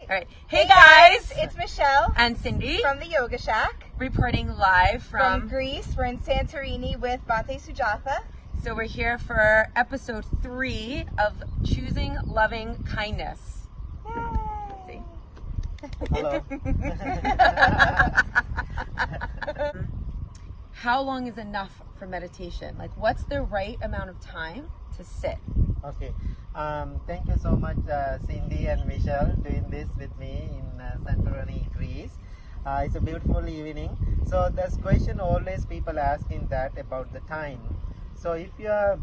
All right. Hey guys, it's Michelle and Cindy from the Yoga Shack. Reporting live from Greece. We're in Santorini with Bhante Sujatha. So we're here for episode 3 of Choosing Loving Kindness. Yay. Hello. How long is enough for meditation? Like, what's the right amount of time to sit? Okay. Thank you so much, Cindy and Michelle, doing this with me in Santorini, Greece. It's a beautiful evening. So there's question always people asking that about the time. So if you are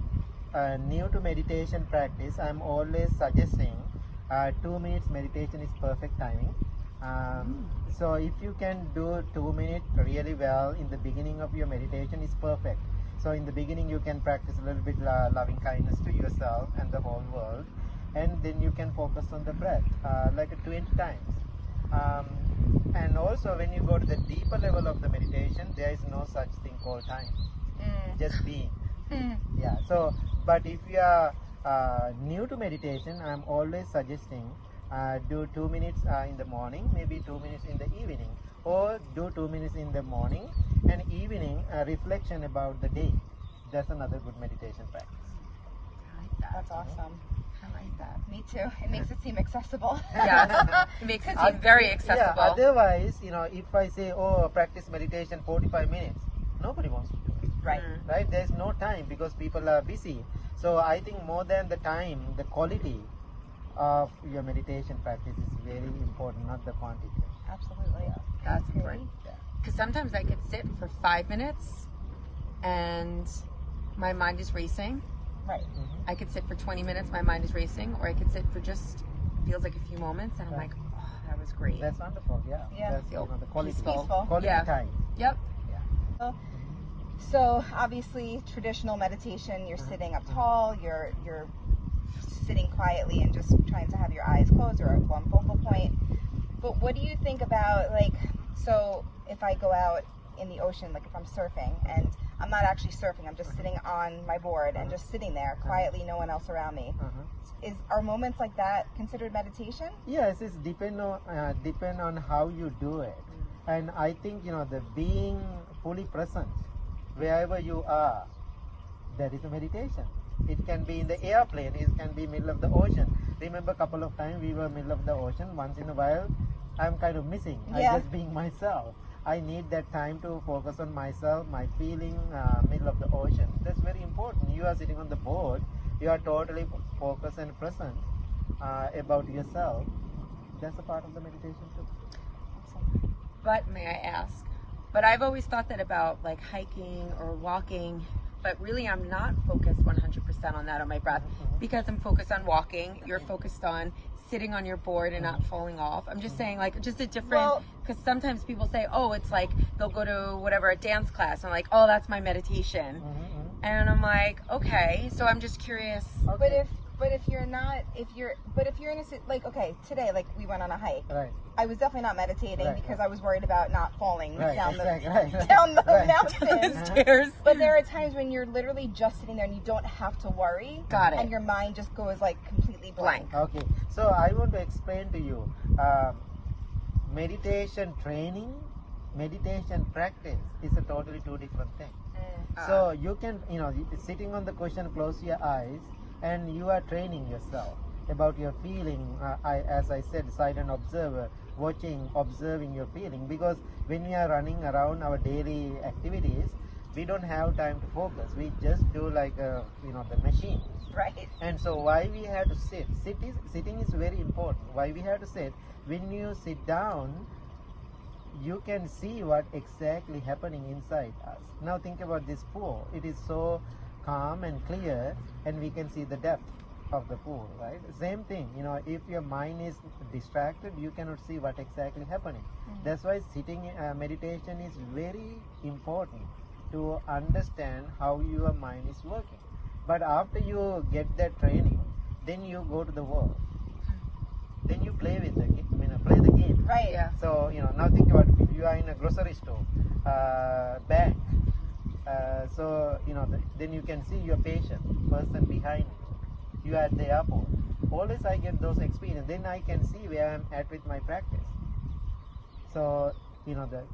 new to meditation practice, I'm always suggesting 2 minutes meditation is perfect timing. So if you can do 2 minutes really well in the beginning of your meditation is perfect. So in the beginning you can practice a little bit loving kindness to yourself and the whole world, and then you can focus on the breath like 20 times. And also when you go to the deeper level of the meditation, there is no such thing called time. Just being. Yeah. So but if you are new to meditation, I'm always suggesting do 2 minutes in the morning, maybe 2 minutes in the evening, or do 2 minutes in the morning and evening reflection about the day. That's another good meditation practice. I like that. That's awesome. I like that. Me too. It makes it seem accessible. Yes, it makes it seem very accessible. Yeah, otherwise, if I say, practice meditation 45 minutes, nobody wants to do it. Right. Right? There's no time because people are busy. So I think more than the time, the quality of your meditation practice is very important, not the quantity. Absolutely. That's important. Because sometimes I could sit for 5 minutes and my mind is racing. Right. I could sit for 20 minutes, my mind is racing, or I could sit for just, feels like a few moments, and I'm like, oh, that was great. That's wonderful. Yeah. Yeah. That's Feel the quality. peaceful. Quality Yeah. time. Yep. Yeah. So obviously traditional meditation, you're sitting up tall, you're sitting quietly and just trying to have your eyes closed or at one focal point. But what do you think about, so if I go out in the ocean, like if I'm surfing and I'm not actually surfing, I'm just sitting on my board and just sitting there quietly, no one else around me. Are moments like that considered meditation? Yes, it's depend on how you do it. And I think the being fully present wherever you are, that is a meditation. It can be in the airplane, it can be middle of the ocean. Remember a couple of times we were middle of the ocean. Once in a while I'm kind of missing. Yeah. I'm just being myself. I need that time to focus on myself, my feeling, middle of the ocean. That's very important. You are sitting on the board, you are totally focused and present about yourself. That's a part of the meditation too. But may I ask, but I've always thought that about like hiking or walking, but really I'm not focused 100% on that, on my breath, because I'm focused on walking. You're focused on sitting on your board and not falling off. I'm just saying, like, just a different, because sometimes people say, oh, it's like they'll go to whatever, a dance class. I'm like, oh, that's my meditation. And I'm like, okay, so I'm just curious. Okay. But if you're in a okay, today, like we went on a hike. Right. I was definitely not meditating because I was worried about not falling down the mountain. Stairs. But there are times when you're literally just sitting there and you don't have to worry. Got it. And your mind just goes like completely blank. Okay, so I want to explain to you meditation training, meditation practice is a totally two different things. So you can, sitting on the cushion, close your eyes, and you are training yourself about your feeling. As I said, silent observer, observing your feeling. Because when we are running around our daily activities, we don't have time to focus. We just do like the machine. Right. And so why we have to sit? Sitting is very important. Why we have to sit? When you sit down, you can see what exactly happening inside us. Now think about this pool. It is so calm and clear, and we can see the depth of the pool, right? Same thing, if your mind is distracted, you cannot see what exactly happening. That's why sitting meditation is very important to understand how your mind is working. But after you get that training, then you go to the world. Then you play with the game, play the game. Right. Yeah. So, now think about it. If you are in a grocery store, bank, then you can see your patient, person behind you. You are at the airport, always I get those experience, then I can see where I'm at with my practice. So, the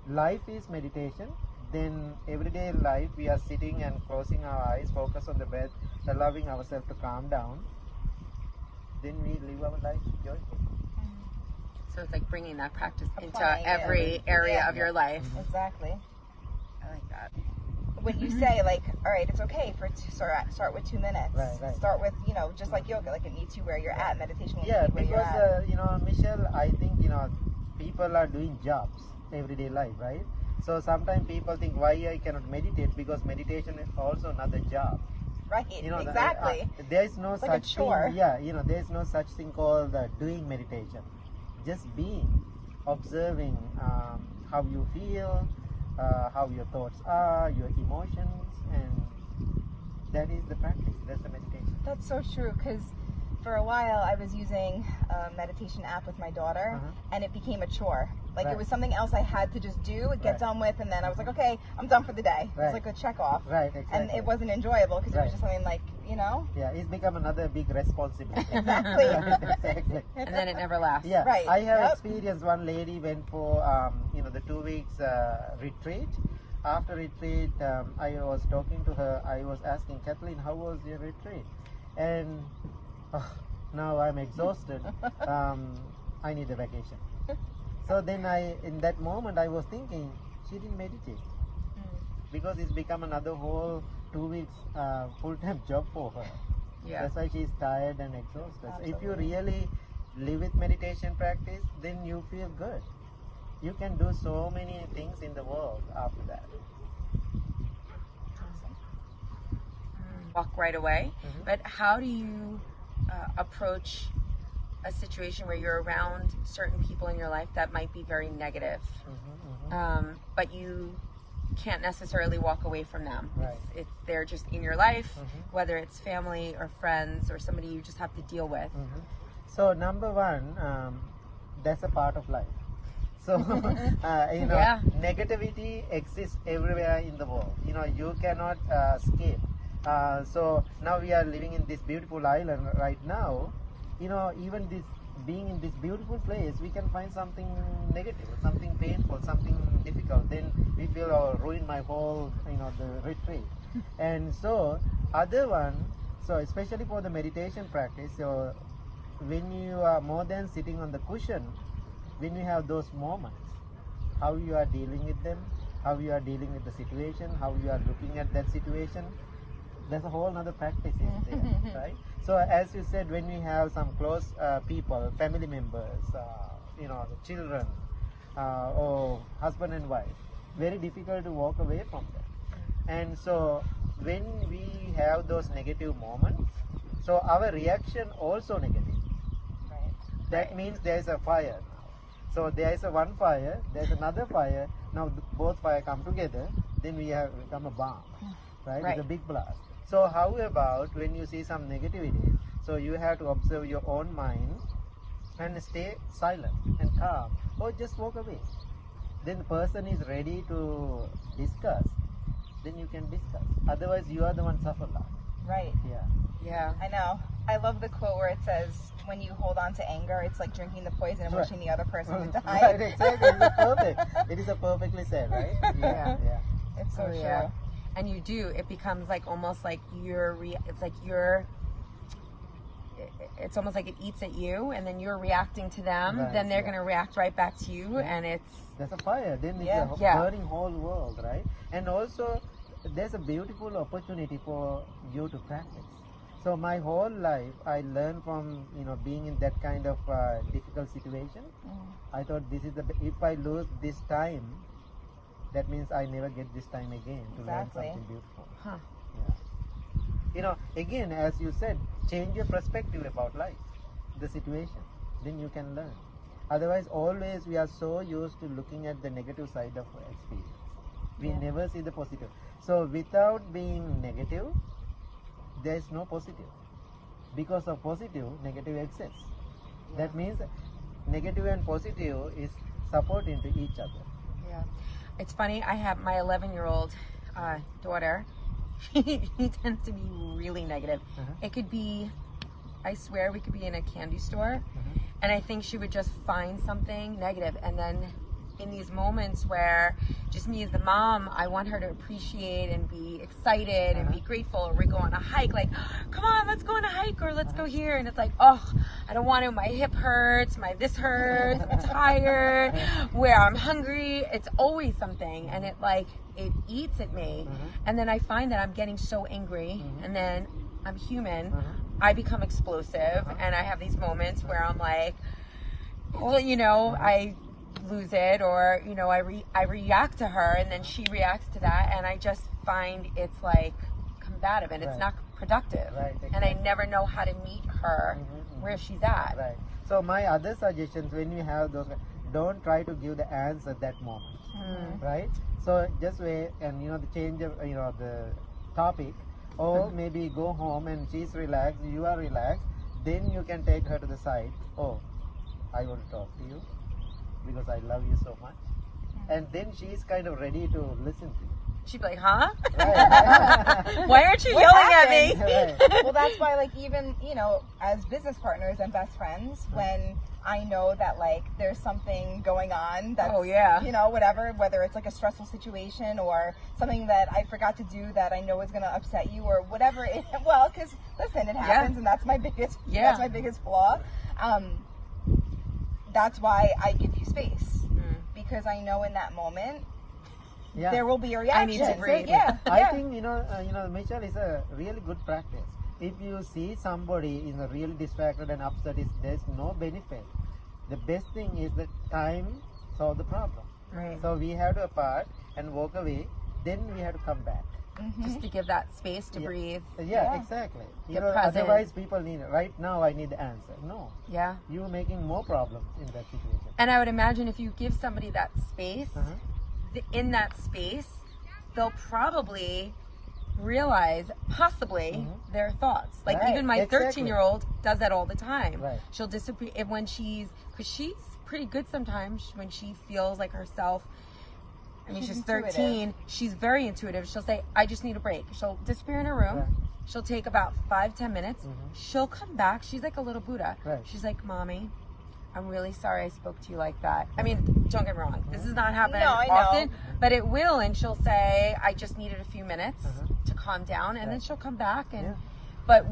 life is meditation. Then everyday life we are sitting and closing our eyes, focus on the breath, allowing ourselves to calm down. Then we live our life joyful. So it's like bringing that practice into Applying it. every area of your life. Exactly. I like that. When you say like, all right, it's okay for start with 2 minutes. Right. Start with just like yoga, like it meets you where you're at. Meditation will Yeah, meet you where you're because at. Michelle, I think people are doing jobs everyday life, right? So sometimes people think why I cannot meditate, because meditation is also another job. Right. Exactly. There is no It's like a such chore. thing. Yeah, there is no such thing called doing meditation. Just being, observing how you feel, how your thoughts are, your emotions, and that is the practice. That's the meditation. That's so true, because for a while I was using a meditation app with my daughter, and it became a chore. Like it was something else I had to just do, get done with, and then I was like, okay, I'm done for the day. It was like a check off. Right, exactly. And it wasn't enjoyable because it was just something like, Yeah, it's become another big responsibility. Exactly. Exactly. And then it never lasts. Yeah, Right. I have Yep. experienced one lady went for the 2 weeks retreat. After retreat, I was talking to her. I was asking, Kathleen, how was your retreat? And now I'm exhausted. I need a vacation. So then in that moment, I was thinking, she didn't meditate, because it's become another whole 2 weeks full-time job for her. Yeah. That's why she's tired and exhausted. So if you Absolutely. really live with meditation practice, then you feel good. You can do so many things in the world after that. Walk right away. But how do you approach a situation where you're around certain people in your life that might be very negative, but you can't necessarily walk away from them? Right. It's they're just in your life, whether it's family or friends or somebody you just have to deal with. So number one, that's a part of life. So Yeah. negativity exists everywhere in the world. You cannot escape. So now we are living in this beautiful island right now. Even this being in this beautiful place, we can find something negative, something painful, something difficult. Then we feel, oh, ruin my whole, the retreat. And so other one, so especially for the meditation practice, so when you are more than sitting on the cushion, when you have those moments, how you are dealing with them, how you are dealing with the situation, how you are looking at that situation, there's a whole other practice is there, right? So as you said, when we have some close people, family members, the children, or husband and wife, very difficult to walk away from them. And so when we have those negative moments, so our reaction also negative. Right. That means there is a fire now. So there is a one fire, there is another fire. Now both fire come together, then we have become a bomb, right? Right. It's a big blast. So how about when you see some negativity? So you have to observe your own mind and stay silent and calm, or just walk away. Then the person is ready to discuss, then you can discuss. Otherwise, you are the one suffer lot. Right. Yeah. Yeah. I know. I love the quote where it says, when you hold on to anger, it's like drinking the poison and Right. wishing the other person would die. Right, exactly. It's perfect. It is a perfectly said, right? Yeah. Yeah. It's so Oh, true. yeah. And you do. It becomes like almost like it's almost like it eats at you, and then you're reacting to them. Right, then they're yeah. going to react right back to you, and it's There's a fire, then Yeah. it's a Yeah. burning whole world, right? And also, there's a beautiful opportunity for you to practice. So my whole life, I learned from being in that kind of difficult situation. I thought this is if I lose this time, that means I never get this time again to Exactly. learn something beautiful. Huh. Yeah. Again, as you said, change your perspective about life, the situation, then you can learn. Otherwise, always we are so used to looking at the negative side of experience. We Yeah. never see the positive. So without being negative, there is no positive. Because of positive, negative exists. That means negative and positive is support into each other. Yeah. It's funny, I have my 11-year-old daughter. She tends to be really negative. It could be I swear we could be in a candy store, and I think she would just find something negative, and then in these moments where just me as the mom, I want her to appreciate and be excited and be grateful, or we go on a hike, like, come on, let's go on a hike, or let's go here, and it's like, oh, I don't want to, my hip hurts, my this hurts, I'm tired, where I'm hungry, it's always something, and it eats at me, and then I find that I'm getting so angry, and then I'm human, I become explosive, and I have these moments where I'm like, well, I lose it, or I react to her, and then she reacts to that, and I just find it's like combative, and it's not productive, and I never know how to meet her where she's at. Right. So my other suggestions, when you have those, don't try to give the answer at that moment, right? So just wait, and the change of the topic, or maybe go home and she's relaxed, you are relaxed, then you can take her to the side. Oh, I want to talk to you because I love you so much, and then she's kind of ready to listen to you. She'd be like, huh? Right. Why aren't you yelling at me? Right. Well, that's why, like, even, as business partners and best friends, when I know that, like, there's something going on that's, whatever, whether it's like a stressful situation or something that I forgot to do that I know is going to upset you or whatever. Well, because, listen, it happens, and that's my biggest, that's my biggest flaw. That's why I give you space, because I know in that moment, there will be a reaction. I need to breathe. I think Michelle, is a really good practice. If you see somebody is really distracted and upset, there's no benefit. The best thing is that time solve the problem. Right. So we have to apart and walk away. Then we have to come back. Just to give that space to breathe. Yeah, exactly. Present. Otherwise people need right now. I need the answer. No. Yeah. You're making more problems in that situation. And I would imagine if you give somebody that space, in that space, they'll probably realize possibly their thoughts. Like even my 13-year-old does that all the time. Right. She'll disappear when because she's pretty good sometimes when she feels like herself. I mean, she's 13. She's very intuitive. She'll say, I just need a break. She'll disappear in her room. Right. She'll take about 5-10 minutes. She'll come back. She's like a little Buddha. Right. She's like, Mommy, I'm really sorry I spoke to you like that. I mean, don't get me wrong. This is not happening often, but it will. And she'll say, I just needed a few minutes to calm down. And then she'll come back. And but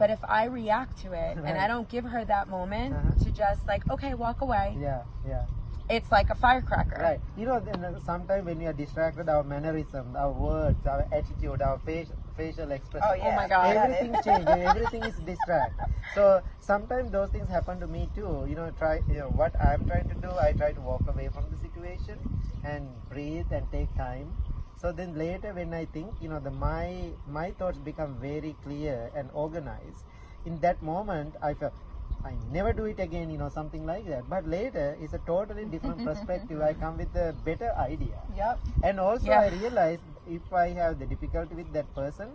if I react to it and I don't give her that moment to just like, okay, walk away. Yeah. It's like a firecracker. Right. Sometimes when we are distracted, our mannerism, our words, our attitude, our facial expression. Oh my God. Everything changes. Everything is distracted. So sometimes those things happen to me too. What I'm trying to do, I try to walk away from the situation and breathe and take time. So then later when I think, my thoughts become very clear and organized. In that moment, I felt, I never do it again, something like that. But later, it's a totally different perspective. I come with a better idea. Yep. And also I realize if I have the difficulty with that person,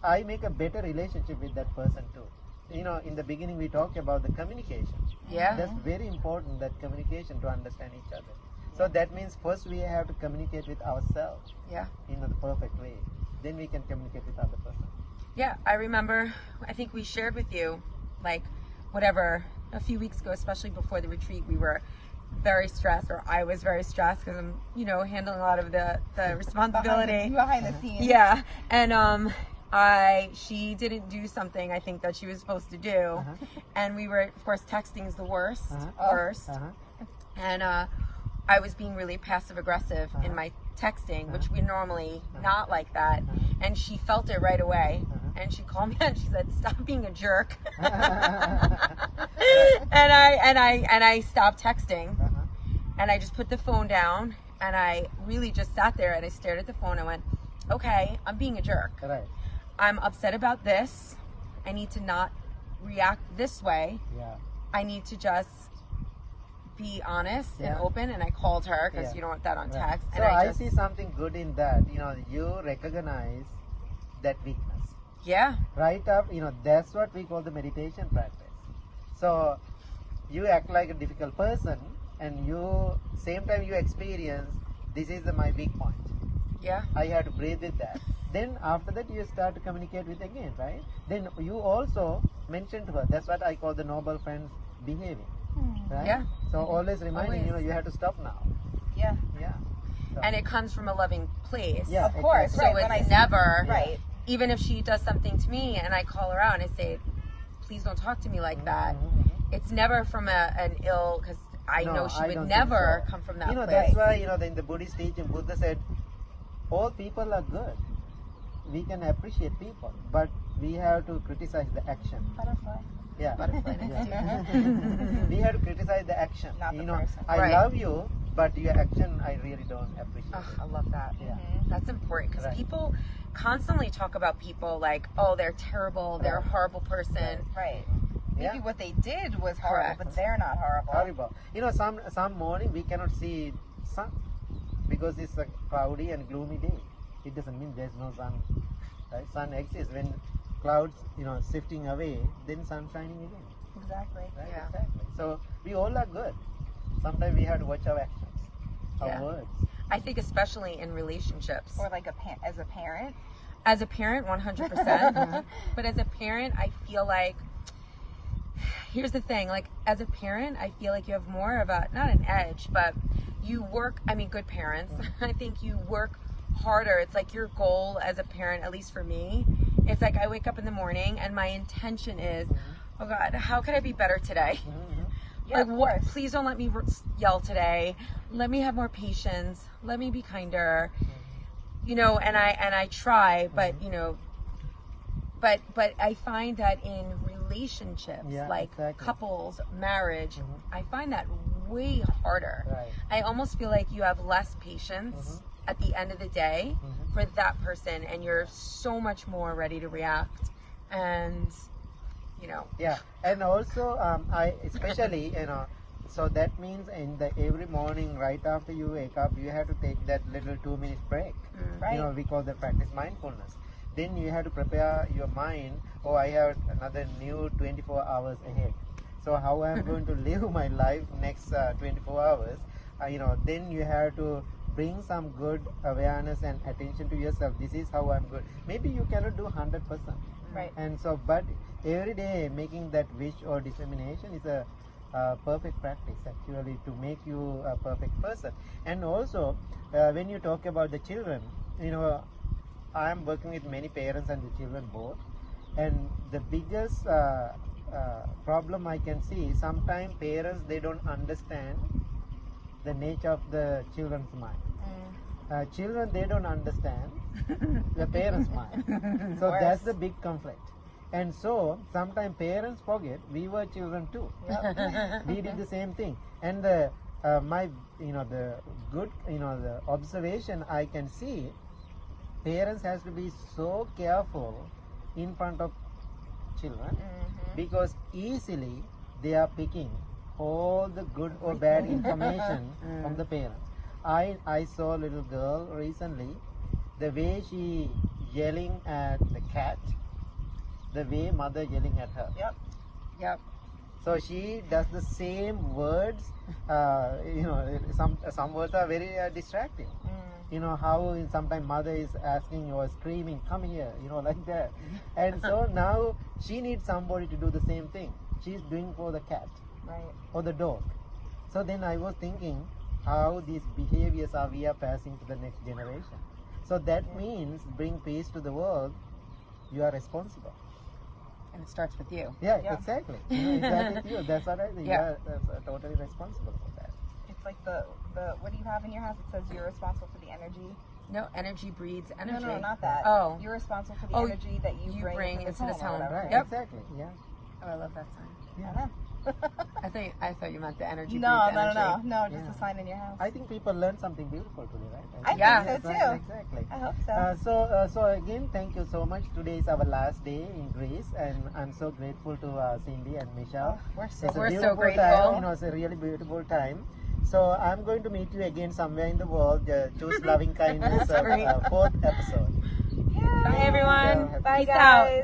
I make a better relationship with that person too. In the beginning we talked about the communication. Yeah. That's very important, that communication, to understand each other. So that means first we have to communicate with ourselves. Yeah. In the perfect way. Then we can communicate with other person. Yeah, I remember, I think we shared with you, like, whatever, a few weeks ago, especially before the retreat, we were very stressed, or I was very stressed because I'm, handling a lot of the responsibility. Behind the scenes. Yeah. And she didn't do something I think that she was supposed to do. And we were, of course, texting is the worst. And I was being really passive aggressive in my texting, which we normally not like that. And she felt it right away. And she called me and she said, "Stop being a jerk." and I stopped texting. And I just put the phone down, and I really just sat there and I stared at the phone and went, okay, I'm being a jerk. Right. I'm upset about this. I need to not react this way. Yeah. I need to just be honest and open. And I called her because you don't want that on text. So And I see something good in that. You recognize that weakness. Yeah. Right up, that's what we call the meditation practice. So you act like a difficult person, and same time you experience, this is my weak point. Yeah. I have to breathe with that. Then after that you start to communicate with again, right? Then you also mentioned to her. That's what I call the noble friends behavior, right? Yeah. So always reminding, Always. you have to stop now. Yeah. Yeah. So, And it comes from a loving place. Yeah, Of course. exactly. So Right. When it's I never, right. even if she does something to me and I call her out and I say, please don't talk to me like that, it's never from an ill, because I No, know she I would don't think never so. come from that You know, place. that's why, in the Buddhist teaching, Buddha said, all people are good. We can appreciate people, but we have to criticize the action. Butterfly. Yeah. Butterfly next Yeah. We have to criticize the action. Not the person. I Right. love you, but your action I really don't appreciate. Ugh, I love that. Yeah. That's important because Right. people constantly talk about people like, oh, they're terrible, they're a Right. horrible person. Right. Yeah. Maybe what they did was horrible, Correct. but they're not horrible. Horrible. Some morning we cannot see sun because it's a cloudy and gloomy day. It doesn't mean there's no sun. Right? Sun exists when clouds, shifting away, then sun shining again. Exactly. Right? Yeah. Exactly. So we all are good. Sometimes we have to watch our actions, Yeah. our words. I think especially in relationships. Or like as a parent. As a parent, 100%. But as a parent, I feel like, here's the thing, like as a parent, I feel like you have more of a, not an edge, but you work, good parents, I think you work harder. It's like your goal as a parent, at least for me, it's like I wake up in the morning and my intention is, oh God, how could I be better today? Yeah, Like of what? course. Please don't let me yell today. Let me have more patience. Let me be kinder. And I try, but but I find that in relationships, Yeah, like exactly. couples, marriage, I find that way harder. Right. I almost feel like you have less patience at the end of the day for that person, and you're so much more ready to react. And Yeah, and also I especially so that means every morning right after you wake up, you have to take that little 2 minute break. Right. We call the practice mindfulness. Then you have to prepare your mind. Oh, I have another new 24 hours ahead. So how I'm going to live my life next 24 hours? Then you have to bring some good awareness and attention to yourself. This is how I'm good. Maybe you cannot do 100%. Right. And so, but every day making that wish or determination is a perfect practice actually to make you a perfect person. And also, when you talk about the children, I am working with many parents and the children both. And the biggest problem I can see, sometimes parents, they don't understand the nature of the children's mind. Children, they don't understand the parents' mind. So that's the big conflict. And so sometimes parents forget we were children too. We did the same thing. And the observation I can see, parents has to be so careful in front of children because easily they are picking all the good or bad information from the parents. I saw a little girl recently, the way she yelling at the cat, the way mother yelling at her. Yep. So she does the same words. Some words are very distracting. How sometimes mother is asking or screaming, come here, like that. And so now she needs somebody to do the same thing. She's doing for the cat or the dog. So then I was thinking how these behaviors we are passing to the next generation. So that means bring peace to the world. You are responsible. And it starts with you. Yeah. Exactly. Exactly you. That's what I think. Yeah. That's totally responsible for that. It's like the what do you have in your house? It says you're responsible for the energy. No, energy breeds energy. No, not that. Oh. You're responsible for the Oh, energy that you bring into this home. or whatever. Right. Yep. Exactly. Yeah. Oh, I love that sign. Yeah. I thought you meant the energy. No, breeds energy. no, just Yeah. a sign in your house. I think people learn something beautiful today, right? I think Yeah. so Right, too. exactly. I hope so. So again, thank you so much. Today is our last day in Greece, and I'm so grateful to Cindy and Michelle. We're It's a We're so beautiful grateful. time. It's a really beautiful time. So I'm going to meet you again somewhere in the world. Choose loving kindness, Great. 4th episode. Bye, everyone. Yeah. Bye, Peace out. guys.